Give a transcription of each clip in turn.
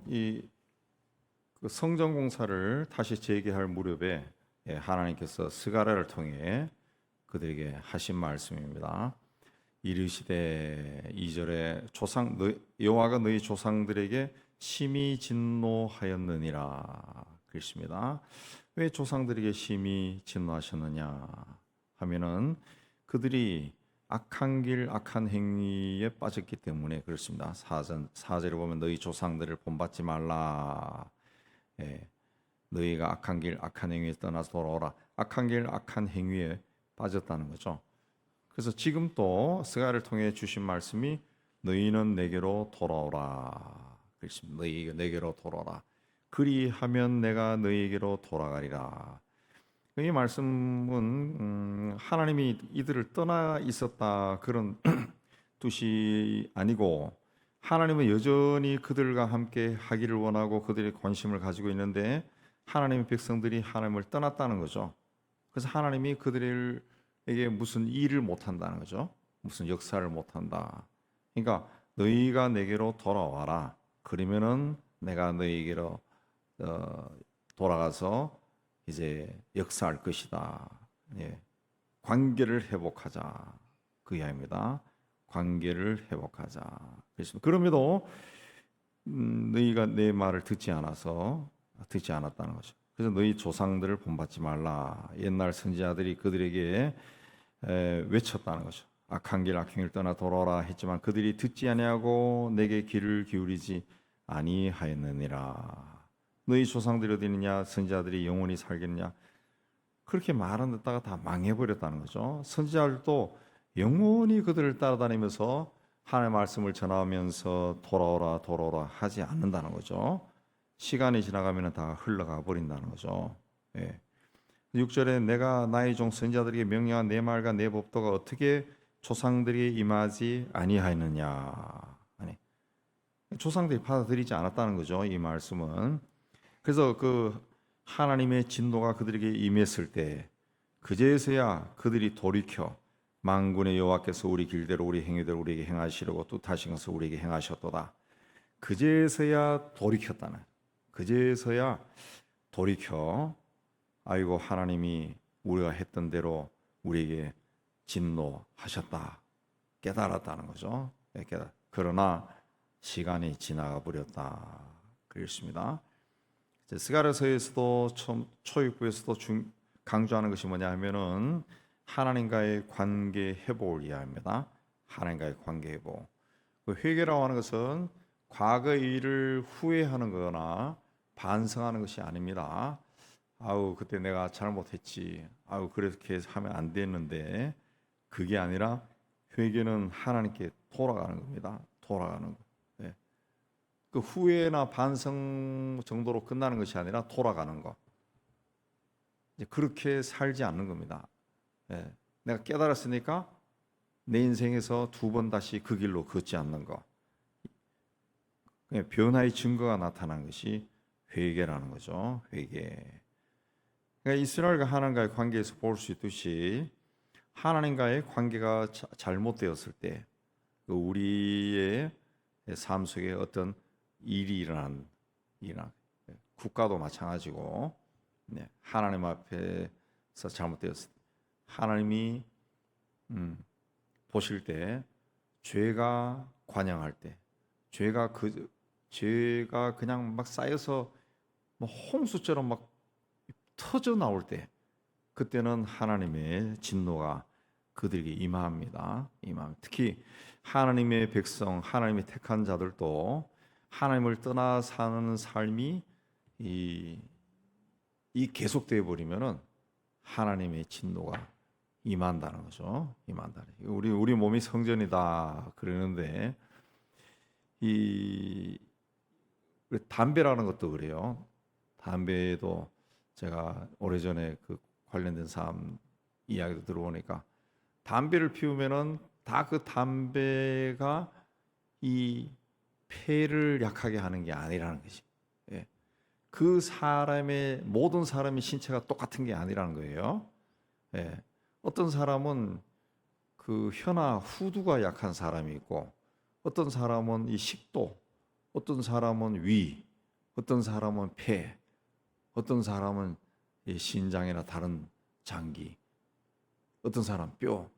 이 성전 공사를 다시 재개할 무렵에 하나님께서 스가랴를 통해 그들에게 하신 말씀입니다. 이르시되 2절에 여호와가 너희 조상들에게 심히 진노하였느니라 그랬습니다. 왜 조상들에게 심히 진노하셨느냐 하면은 그들이 악한 길, 악한 행위에 빠졌기 때문에 그렇습니다. 4절에 보면 너희 조상들을 본받지 말라. 예, 너희가 악한 길, 악한 행위에 떠나서 돌아오라. 악한 길, 악한 행위에 빠졌다는 거죠. 그래서 지금 또 스가랴를 통해 주신 말씀이 너희는 내게로 돌아오라. 그렇습니다. 너희가 내게로 돌아오라. 그리하면 내가 너희에게로 돌아가리라. 이 말씀은 하나님이 이들을 떠나 있었다 그런 뜻이 아니고 하나님은 여전히 그들과 함께 하기를 원하고 그들의 관심을 가지고 있는데 하나님의 백성들이 하나님을 떠났다는 거죠. 그래서 하나님이 그들에게 무슨 일을 못한다는 거죠. 무슨 역사를 못한다. 그러니까 너희가 내게로 돌아와라. 그러면은 내가 너희에게로 돌아가서 이제 역사할 것이다. 예. 관계를 회복하자. 그 이야기입니다. 관계를 회복하자. 그럼에도 너희가 내 말을 듣지 않았다는 거죠. 그래서 너희 조상들을 본받지 말라. 옛날 선지자들이 그들에게 외쳤다는 거죠. 악한 길, 악행을 떠나 돌아오라 했지만 그들이 듣지 아니하고 내게 귀를 기울이지 아니하였느니라. 너희 조상들이 어디 있느냐? 선지자들이 영원히 살겠느냐? 그렇게 말은 듣다가 다 망해버렸다는 거죠. 선지자들도 영원히 그들을 따라다니면서 하나님의 말씀을 전하면서 돌아오라 하지 않는다는 거죠. 시간이 지나가면 다 흘러가 버린다는 거죠. 예. 6절에 내가 나의 종 선지자들에게 명령한 내 말과 내 법도가 어떻게 조상들에게 임하지 아니하였느냐. 아니, 조상들이 받아들이지 않았다는 거죠. 이 말씀은. 그래서 그 하나님의 진노가 그들에게 임했을 때 그제서야 그들이 돌이켜 만군의 여호와께서 우리 길대로 우리 행위대로 우리에게 행하시려고 뜻하신 것을 우리에게 행하셨도다. 그제서야 돌이켰다는. 그제서야 돌이켜 아이고 하나님이 우리가 했던 대로 우리에게 진노하셨다. 깨달았다는 거죠. 그러나 시간이 지나가 버렸다. 그렇습니다. 스가랴서에서도 초육부에서도 강조하는 것이 뭐냐 하면은 하나님과의 관계 회복을 이야기합니다. 하나님과의 관계 회복. 그 회개라고 하는 것은 과거의 일을 후회하는 거나 반성하는 것이 아닙니다. 아우 그때 내가 잘못했지. 아우 그렇게 하면 안 됐는데 그게 아니라 회개는 하나님께 돌아가는 겁니다. 돌아가는 거. 네. 그 후회나 반성 정도로 끝나는 것이 아니라 돌아가는 거. 이제 그렇게 살지 않는 겁니다. 예, 내가 깨달았으니까 내 인생에서 두 번 다시 그 길로 걷지 않는 거. 변화의 증거가 나타난 것이 회개라는 거죠. 회개. 그러니까 이스라엘과 하나님과의 관계에서 볼 수 있듯이 하나님과의 관계가 잘못되었을 때 우리의 삶 속에 어떤 일이 일어난 국가도 마찬가지고 하나님 앞에서 잘못되었을 때 하나님이 보실 때 죄가 관영할 때 죄가 그냥 막 쌓여서 뭐 홍수처럼 막 터져 나올 때 그때는 하나님의 진노가 그들에게 임합니다. 특히 하나님의 백성, 하나님의 택한 자들도 하나님을 떠나 사는 삶이 이 계속되어 버리면은 하나님의 진노가 임한다는 거죠. 임한다는. 우리 몸이 성전이다 그러는데 이 담배라는 것도 그래요. 담배도 제가 오래전에 그 관련된 사람 이야기도 들어보니까 담배를 피우면은 다 그 담배가 이 폐를 약하게 하는 게 아니라는 것이. 예. 그 사람의 모든 사람의 신체가 똑같은 게 아니라는 거예요. 예. 어떤 사람은 그 혀나 후두가 약한 사람이 있고 어떤 사람은 이 식도 어떤 사람은 위, 어떤 사람은 폐, 어떤 사람은 이 신장이나 다른 장기, 어떤 사람 뼈.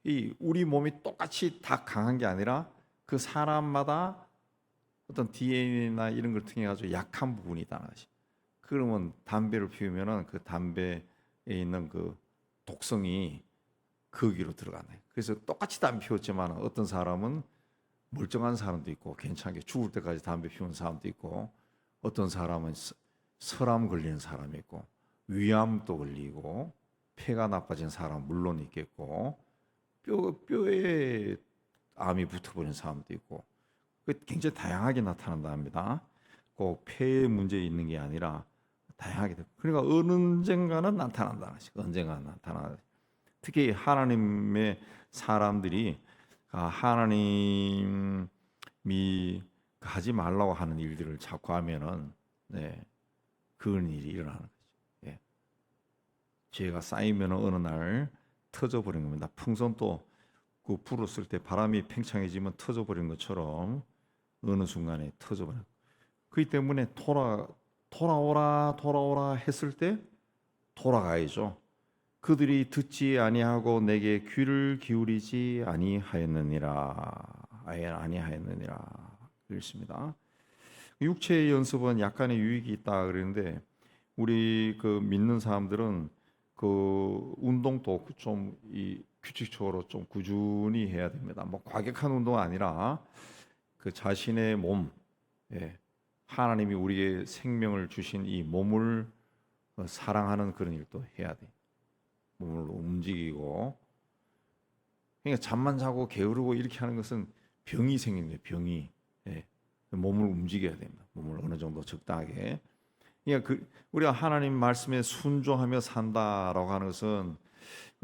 이 우리 몸이 똑같이 다 강한 게 아니라 그 사람마다 어떤 DNA나 이런 걸 통해 가지고 약한 부분이 있다는 것이. 그러면 담배를 피우면은 그 담배에 있는 그 독성이 거기로 들어가네. 그래서 똑같이 담배 피웠지만 어떤 사람은 멀쩡한 사람도 있고 괜찮게 죽을 때까지 담배 피우는 사람도 있고 어떤 사람은 설암 걸리는 사람이 있고 위암도 걸리고 폐가 나빠진 사람 물론 있겠고 뼈에 암이 붙어버린 사람도 있고 굉장히 다양하게 나타난다 합니다. 꼭 폐에 문제 있는 게 아니라 다양하게 그러니까 어느 언젠가는 나타난다는 것이 언젠가 나타나. 특히 하나님의 사람들이 하나님이 하지 말라고 하는 일들을 자꾸 하면은 그런 일이 일어나는 거죠. 예. 죄가 쌓이면 어느 날 터져버린 겁니다. 풍선도 그 불을 쓸 때 바람이 팽창해지면 터져버린 것처럼 어느 순간에 터져버린. 그렇기 때문에 돌아오라 했을 때 돌아가야죠. 그들이 듣지 아니하고 내게 귀를 기울이지 아니하였느니라. 그렇습니다. 육체의 연습은 약간의 유익이 있다 그러는데 우리 그 믿는 사람들은 그 운동도 좀 이 규칙적으로 좀 꾸준히 해야 됩니다. 뭐 과격한 운동은 아니라 그 자신의 몸, 하나님이 우리에게 생명을 주신 이 몸을 사랑하는 그런 일도 해야 돼. 몸을 움직이고. 그러니까 잠만 자고 게으르고 이렇게 하는 것은 병이 생깁니다. 병이. 몸을 움직여야 됩니다. 몸을 어느 정도 적당하게. 그러니까 우리가 하나님 말씀에 순종하며 산다라고 하는 것은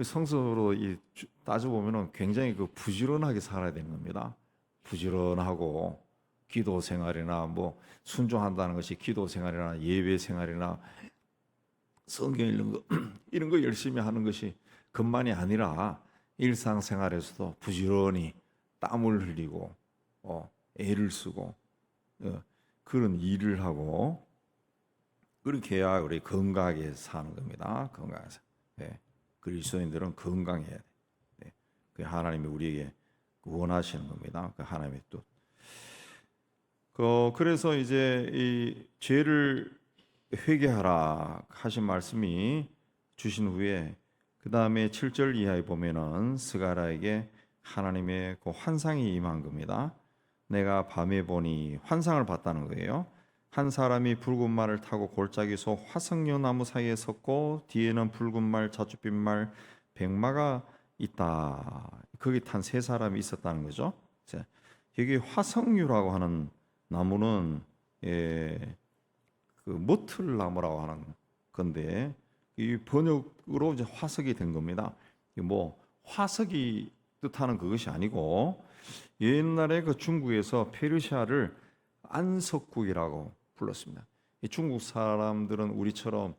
성서로 따져보면 굉장히 그 부지런하게 살아야 되는 겁니다. 부지런하고 기도 생활이나 뭐 순종한다는 것이 기도 생활이나 예배 생활이나 성경 읽는 거 이런 거 열심히 하는 것이 것만이 아니라 일상생활에서도 부지런히 땀을 흘리고 애를 쓰고 그런 일을 하고 그렇게 해야 우리 건강하게 사는 겁니다. 건강해서. 그리스도인들은 건강해야 돼. 그 하나님이 우리에게 원하시는 겁니다. 그 하나님의 뜻. 그래서 이제 이 죄를 회개하라 하신 말씀이 주신 후에 그 다음에 7절 이하에 보면은 스가랴에게 하나님의 그 환상이 임한 겁니다. 내가 밤에 보니 환상을 봤다는 거예요. 한 사람이 붉은 말을 타고 골짜기에서 화석류 나무 사이에 섰고 뒤에는 붉은 말, 자줏빛 말, 백마가 있다. 거기 탄 세 사람이 있었다는 거죠. 여기 화석류라고 하는 나무는 그 머틀 나무라고 하는 건데 이 번역으로 이제 화석이 된 겁니다. 뭐 화석이 뜻하는 그것이 아니고 옛날에 그 중국에서 페르시아를 안석국이라고 불렀습니다. 이 중국 사람들은 우리처럼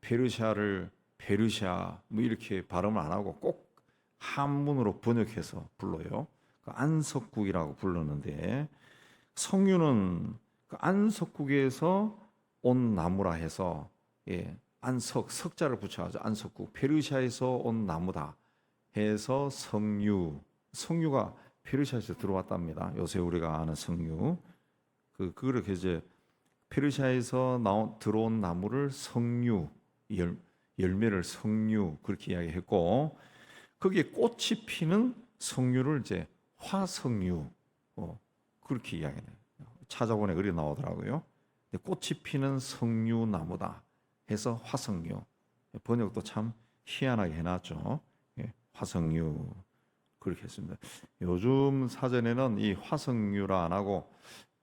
페르시아를 페르시아 뭐 이렇게 발음을 안 하고 꼭 한문으로 번역해서 불러요. 그 안석국이라고 불렀는데 석류는 그 안석국에서 온 나무라 해서 석자를 붙여가지고 안석국 페르시아에서 온 나무다 해서 석류가 페르시아에서 들어왔답니다. 요새 우리가 아는 석류 그렇게 이제 페르시아에서 들어온 나무를 석류 열매를 석류 그렇게 이야기했고 거기에 꽃이 피는 석류를 이제 화석류 그렇게 이야기해요. 찾아보니 그렇게 나오더라고요. 꽃이 피는 석류 나무다 해서 화석류. 번역도 참 희한하게 해놨죠. 화석류 그렇게 했습니다. 요즘 사전에는 이 화석류라 안 하고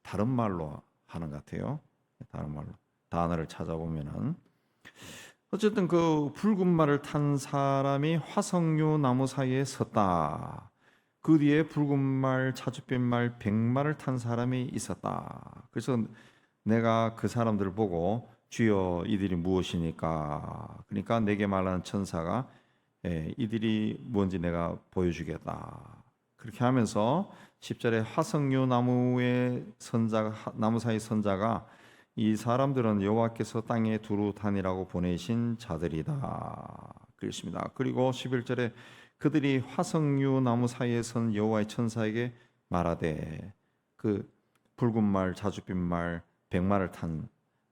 다른 말로 하는 것 같아요. 다른 말로 단어를 찾아보면은 어쨌든 그 붉은 말을 탄 사람이 화석류 나무 사이에 섰다. 그 뒤에 붉은 말, 자줏빛 말, 백마를 탄 사람이 있었다. 그래서 내가 그 사람들을 보고 주여 이들이 무엇이니까? 그러니까 내게 말하는 천사가 이들이 뭔지 내가 보여주겠다. 그렇게 하면서 10절에 화석류 나무의 선자가 나무 사이 선자가 이 사람들은 여호와께서 땅에 두루 다니라고 보내신 자들이다 그랬습니다. 그리고 11절에 그들이 화석류 나무 사이에 선 여호와의 천사에게 말하되 그 붉은 말, 자줏빛 말, 백마를 탄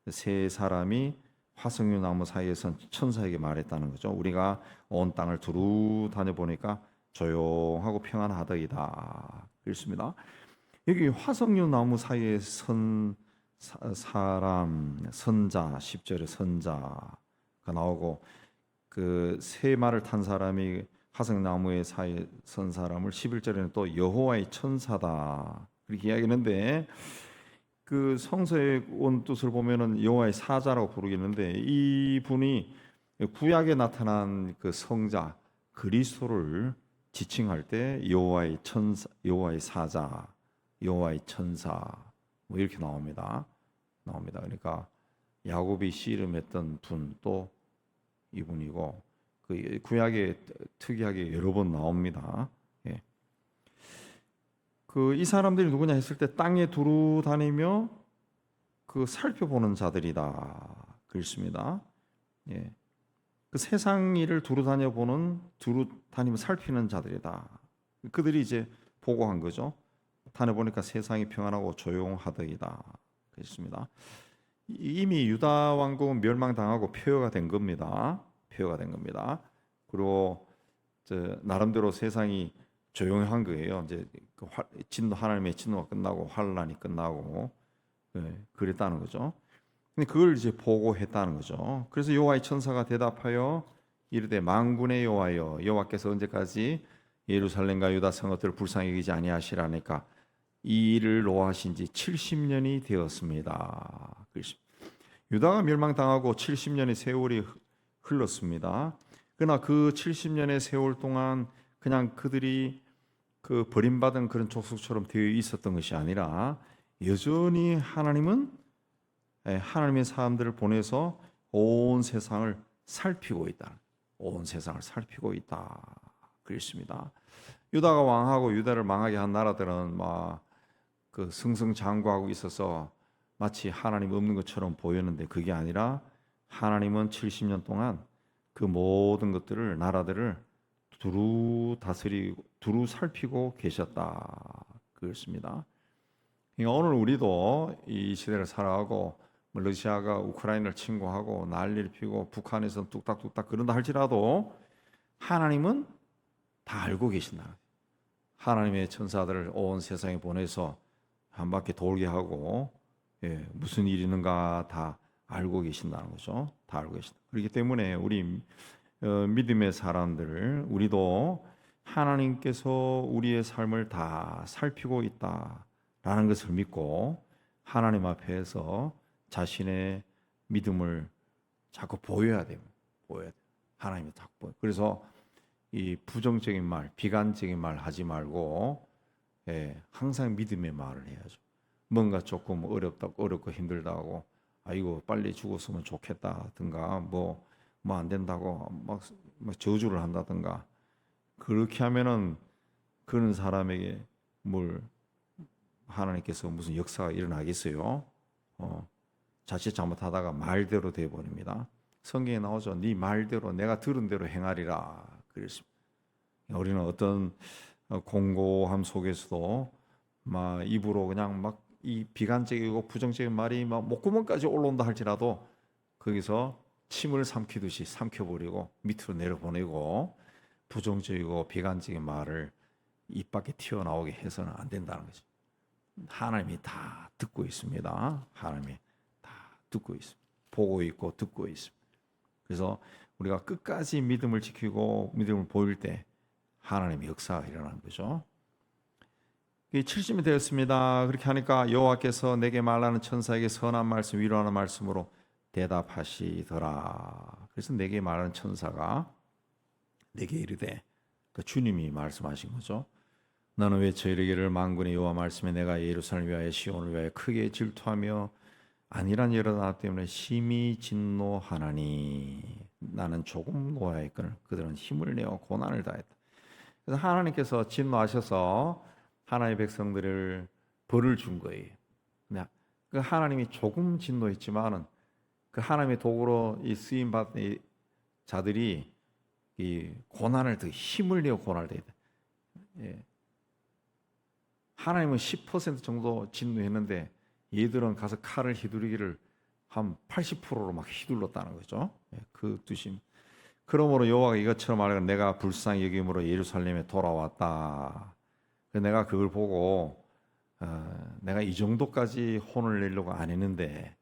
세 사람이 화석류 나무 사이에 선 천사에게 말했다는 거죠. 우리가 온 땅을 두루 다녀보니까 조용하고 평안하더이다 그랬습니다. 여기 화석류 나무 사이에 선 사람 선자 10절에 선자가 나오고 그 세 말을 탄 사람이 화석나무의 사이에 선 사람을 11절에는 또 여호와의 천사다 그렇게 이야기했는데 그 성서의 원뜻을 보면은 여호와의 사자라고 부르겠는데 이 분이 구약에 나타난 그 성자 그리스도를 지칭할 때 여호와의 천사, 여호와의 사자, 여호와의 천사 뭐 이렇게 나옵니다. 그러니까 야곱이 씨름했던 분 또 이분이고 그 구약에 특이하게 여러 번 나옵니다. 예. 그 이 사람들이 누구냐 했을 때 땅에 두루 다니며 그 살펴보는 자들이다 그랬습니다. 예. 그 세상 일을 두루 다니며 살피는 자들이다. 그들이 이제 보고한 거죠. 다녀보니까 세상이 평안하고 조용하더이다 그랬습니다. 이미 유다 왕국은 멸망당하고 폐허가 된 겁니다. 그리고 나름대로 세상이 조용한 거예요. 이제 하나님의 진노가 끝나고 환란이 끝나고 그랬다는 거죠. 근데 그걸 이제 보고했다는 거죠. 그래서 여호와의 천사가 대답하여 이르되 만군의 여호와여 여호와께서 언제까지 예루살렘과 유다 성읍들을 불쌍히 여기지 아니하시라니까 이 일을 노하신 지 70년이 되었습니다. 유다가 멸망당하고 70년의 세월이 흘렀습니다. 그러나 그 70년의 세월 동안 그냥 그들이 그 버림받은 그런 족속처럼 되어 있었던 것이 아니라 여전히 하나님은 하나님의 사람들을 보내서 온 세상을 살피고 있다. 그랬습니다. 유다가 왕하고 유다를 망하게 한 나라들은 막 그 승승장구하고 있어서 마치 하나님 없는 것처럼 보였는데 그게 아니라 하나님은 70년 동안 그 모든 것들을 나라들을 두루 다스리고 두루 살피고 계셨다. 그렇습니다. 그러니까 오늘 우리도 이 시대를 살아가고 러시아가 우크라이나를 침공하고 난리를 피고 북한에서 뚝딱뚝딱 그런다 할지라도 하나님은 다 알고 계신다. 하나님의 천사들을 온 세상에 보내서 한 바퀴 돌게 하고 무슨 일이 있는가 다 알고 계신다는 거죠. 다 알고 계신다. 그렇기 때문에 우리 믿음의 사람들 우리도 하나님께서 우리의 삶을 다 살피고 있다라는 것을 믿고 하나님 앞에서 자신의 믿음을 자꾸 보여야 돼요. 하나님이 자꾸 보여. 그래서 이 부정적인 말, 비관적인 말 하지 말고 항상 믿음의 말을 해야죠. 뭔가 조금 어렵고 힘들다고 아이고 빨리 죽었으면 좋겠다든가 뭐 안 된다고 막 저주를 한다든가 그렇게 하면은 그런 사람에게 하나님께서 무슨 역사가 일어나겠어요? 자칫 잘못하다가 말대로 돼 버립니다. 성경에 나오죠. 네 말대로 내가 들은 대로 행하리라 그랬습니다. 우리는 어떤 공고함 속에서도 막 입으로 그냥 막 이 비관적이고 부정적인 말이 막 목구멍까지 올라온다 할지라도 거기서 침을 삼키듯이 삼켜버리고 밑으로 내려보내고 부정적이고 비관적인 말을 입 밖에 튀어나오게 해서는 안 된다는 거죠. 하나님이 다 듣고 있습니다. 하나님이 다 듣고 있습니다. 보고 있고 듣고 있습니다. 그래서 우리가 끝까지 믿음을 지키고 믿음을 보일 때 하나님의 역사가 일어나는 거죠. 70이 되었습니다. 그렇게 하니까 여호와께서 내게 말하는 천사에게 선한 말씀, 위로하는 말씀으로 대답하시더라. 그래서 내게 말하는 천사가 내게 이르되 그 주님이 말씀하신 거죠. 너는 외쳐 이르기를 만군의 여호와 말씀에 내가 예루살렘 위하여 시온을 위하여 크게 질투하며 안일한 여러 나라 때문에 심히 진노하나니 나는 조금 노하였거늘 그들은 힘을 내어 고난을 다했다. 그래서 하나님께서 진노하셔서 하나님의 백성들을 벌을 준 거예요. 그 하나님이 조금 진노했지만은 그 하나님의 도구로 이 쓰임 받은 자들이 이 고난을 더 힘을 내어 고난을 돼. 예. 하나님은 10% 정도 진노했는데 얘들은 가서 칼을 휘두르기를 한 80%로 막 휘둘렀다는 거죠. 예, 그 뜻임. 그러므로 여호와가 이것처럼 말하기를 내가 불쌍히 여김으로 예루살렘에 돌아왔다. 내가 그걸 보고 내가 이 정도까지 혼을 내려고 안 했는데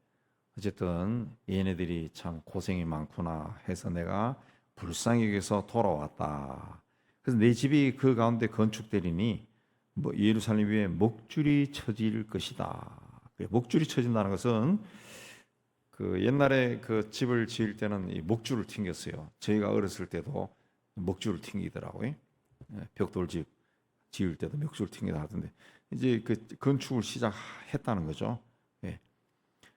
어쨌든 얘네들이 참 고생이 많구나 해서 내가 불쌍히 여기서 돌아왔다. 그래서 내 집이 그 가운데 건축되리니 예루살렘 위에 목줄이 쳐질 것이다. 목줄이 쳐진다는 것은 그 옛날에 그 집을 지을 때는 이 목줄을 튕겼어요. 저희가 어렸을 때도 목줄을 튕기더라고요. 벽돌집 지을 때도 목줄을 튕기다 하던데 이제 그 건축을 시작했다는 거죠. 예.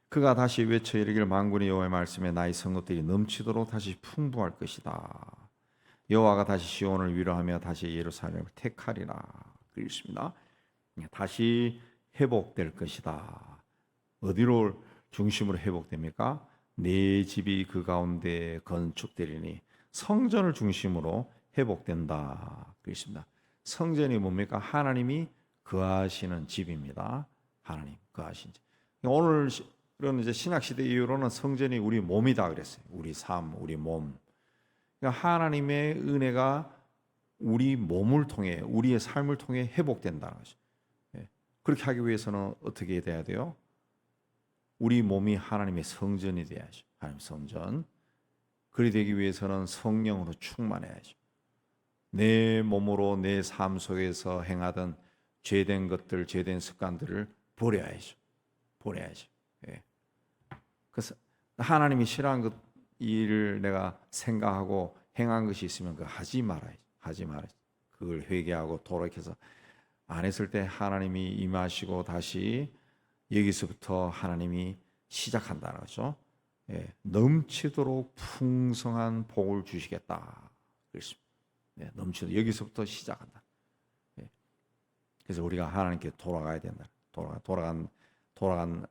그가 다시 외쳐 이르기를 만군의 여호와의 말씀에 나의 성읍들이 넘치도록 다시 풍부할 것이다. 여호와가 다시 시온을 위로하며 다시 예루살렘을 택하리라. 그렇습니다. 다시 회복될 것이다. 어디로 중심으로 회복됩니까? 내 집이 그 가운데 건축되리니 성전을 중심으로 회복된다. 그렇습니다. 성전이 뭡니까? 하나님이 거하시는 집입니다. 하나님 거하신 집. 오늘은 이제 신약 시대 이후로는 성전이 우리 몸이다 그랬어요. 우리 삶, 우리 몸. 그러니까 하나님의 은혜가 우리 몸을 통해, 우리의 삶을 통해 회복된다는 거죠. 그렇게 하기 위해서는 어떻게 돼야 돼요? 우리 몸이 하나님의 성전이 돼야죠. 하나님 성전. 그리 되기 위해서는 성령으로 충만해야죠. 내 몸으로 내 삶 속에서 행하던 죄된 것들, 죄된 습관들을 버려야죠. 버려야죠. 예. 그래서 하나님이 싫어하는 것 일을 내가 생각하고 행한 것이 있으면 그거 하지 말아야죠. 하지 말아야죠. 그걸 회개하고 돌이켜서 안 했을 때 하나님이 임하시고 다시 여기서부터 하나님이 시작한다는 거죠. 예, 넘치도록 풍성한 복을 주시겠다. 그렇습니다. 예, 넘치도록 여기서부터 시작한다. 예, 그래서 우리가 하나님께 돌아가야 된다.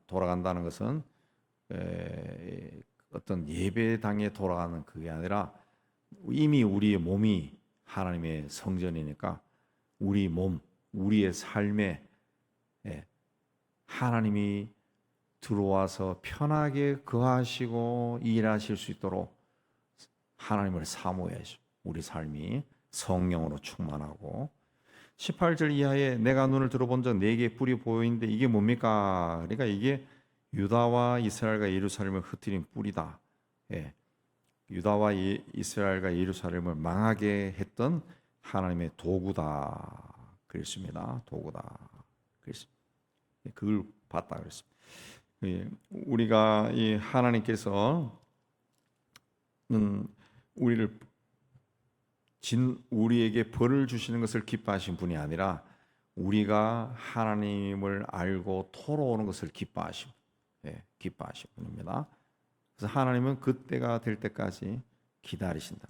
돌아간다는 것은 어떤 예배당에 돌아가는 그게 아니라 이미 우리의 몸이 하나님의 성전이니까 우리 몸, 우리의 삶에 하나님이 들어와서 편하게 거하시고 일하실 수 있도록 하나님을 사모해야죠. 우리 삶이 성령으로 충만하고 18절 이하에 내가 눈을 들어본 적 네 개의 뿔이 보이는데 이게 뭡니까? 그러니까 이게 유다와 이스라엘과 예루살렘을 흩트린 뿔이다. 예. 유다와 이스라엘과 예루살렘을 망하게 했던 하나님의 도구다. 그랬습니다. 도구다. 그랬습니다. 그걸 봤다 그랬습니다. 우리가 이 하나님께서는 우리에게 벌을 주시는 것을 기뻐하신 분이 아니라 우리가 하나님을 알고 돌아오는 것을 기뻐하신 분입니다. 그래서 하나님은 그때가 될 때까지 기다리신다.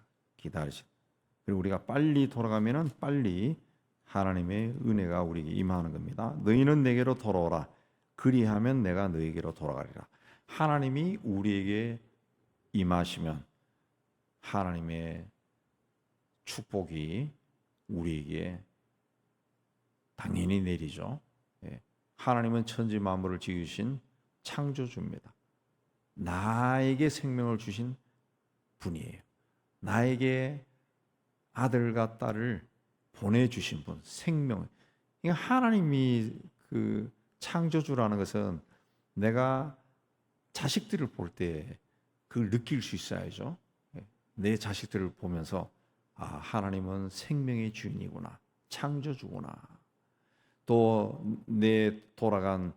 그리고 우리가 빨리 돌아가면은 빨리 하나님의 은혜가 우리에게 임하는 겁니다. 너희는 내게로 돌아오라. 그리하면 내가 너희에게로 돌아가리라. 하나님이 우리에게 임하시면 하나님의 축복이 우리에게 당연히 내리죠. 하나님은 천지 만물을 지으신 창조주입니다. 나에게 생명을 주신 분이에요. 나에게 아들과 딸을 보내주신 분, 생명. 그러니까 하나님이 그 창조주라는 것은 내가 자식들을 볼 때 그걸 느낄 수 있어야죠. 내 자식들을 보면서 하나님은 생명의 주인이구나, 창조주구나. 또 내 돌아간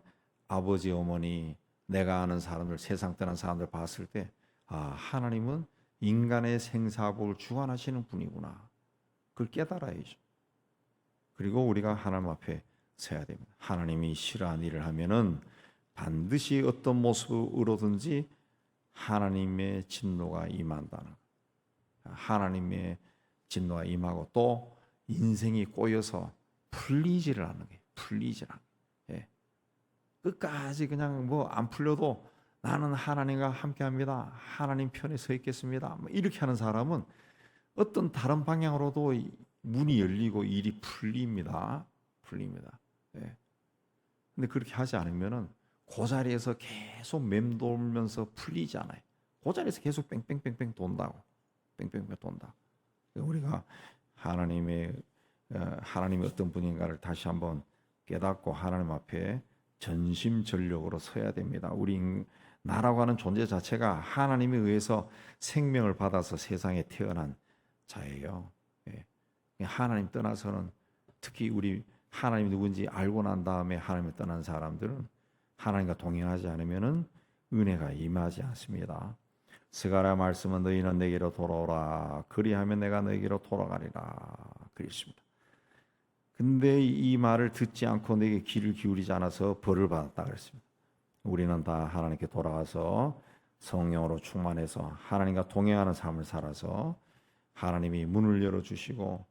아버지, 어머니, 내가 아는 사람들, 세상 떠난 사람들 봤을 때 하나님은 인간의 생사복을 주관하시는 분이구나. 그걸 깨달아야죠. 그리고 우리가 하나님 앞에 서야 됩니다. 하나님이 싫어하는 일을 하면은 반드시 어떤 모습으로든지 하나님의 진노가 임한다는 것. 하나님의 진노가 임하고 또 인생이 꼬여서 풀리지를 않는 거예요. 풀리지를 않는 거예요. 예. 끝까지 그냥 뭐 안 풀려도 나는 하나님과 함께합니다. 하나님 편에 서 있겠습니다. 뭐 이렇게 하는 사람은 어떤 다른 방향으로도 문이 열리고 일이 풀립니다. 풀립니다. 예. 근데 그렇게 하지 않으면은 그 자리에서 계속 맴돌면서 풀리지 않아요. 그 자리에서 계속 뺑뺑뺑뺑 돈다고. 뺑뺑뺑 돈다. 우리가 하나님의 어떤 분인가를 다시 한번 깨닫고 하나님 앞에 전심전력으로 서야 됩니다. 우리 나라고 하는 존재 자체가 하나님에 의해서 생명을 받아서 세상에 태어난 자예요. 예. 하나님 떠나서는 특히 우리 하나님이 누군지 알고 난 다음에 하나님을 떠난 사람들은 하나님과 동행하지 않으면은 은혜가 임하지 않습니다. 스가랴 말씀은 너희는 내게로 돌아오라 그리하면 내가 너희에게로 돌아가리라 그랬습니다. 근데 이 말을 듣지 않고 내게 귀를 기울이지 않아서 벌을 받았다 그랬습니다. 우리는 다 하나님께 돌아가서 성령으로 충만해서 하나님과 동행하는 삶을 살아서 하나님이 문을 열어주시고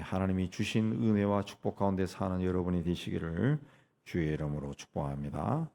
하나님이 주신 은혜와 축복 가운데 사는 여러분이 되시기를 주의 이름으로 축복합니다.